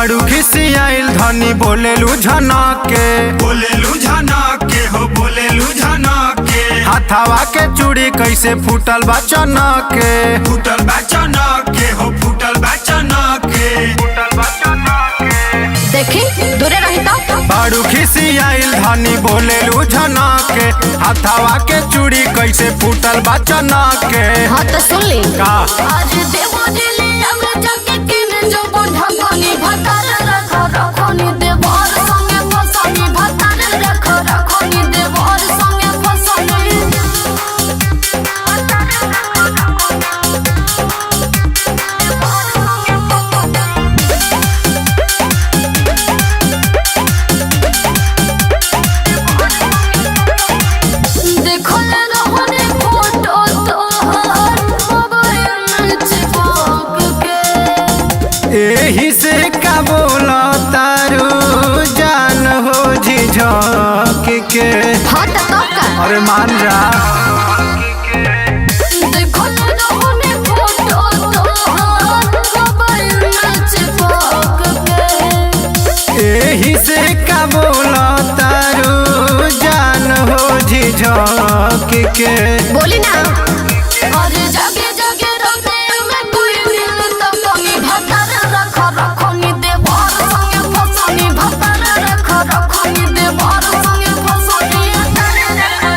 बाड़ू खिसियाइल धनी बोलेलू झनक के हो बोलेलू झनक के। हाथावा के चूड़ी कैसे फूटल बा चनक के हो फूटल बा चनक के। देखी दूरे रही तो बाड़ू खिसियाइल धनी बोलेलू झनक के। हाथावा के चूड़ी कैसे फूटल बा चनक के। हाँ तो सुन ली का आज देवो दिले अब जग के में जो बुढ़ा कोनी भतर रखोनी देवर संगे फसनी भतर रखोनी देवर संगे फसनी देखो ले रहने फोटो तोहर मोबाइल में चिपक के एही से का बोला तारू जान हो झिझक के। हाँ तो का अरे मान जा देखो ले रहने फोटो तोहर मोबाइल में चिपक के एही से का बोला तारू जान हो झिझक के। बोली ना अरे जगे जगे रोते में कोई दिल तो कमी भतर रखोनी देवर संगे फसनी भतर रखोनी देवर संगे फसनी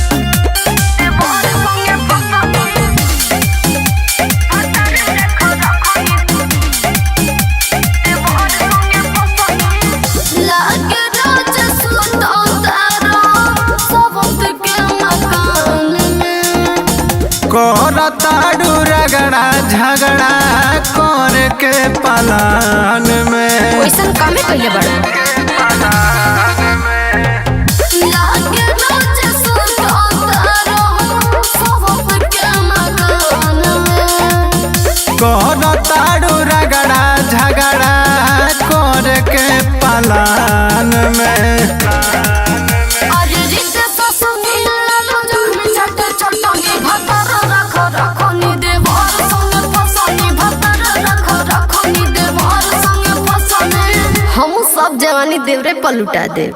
देवर संगे फसनी देवर संगे फसनी लागे रोज सुतो तारा सबंत के मकान में कर तारू रगड़ा झगड़ा कर के पलान में। वैसन कामे कइले बड़ा लागे रोज सुतो तारा सबंत के मकान में कर तारू रगड़ा झगड़ा कर के पलान में। अरे रित ससुनी लालो जख में चट चटनी भतर रखोनी देवर संगे फसनी भतर रखोनी देवर संगे फसनी हम सब जवानी देवरे पलुटा दे।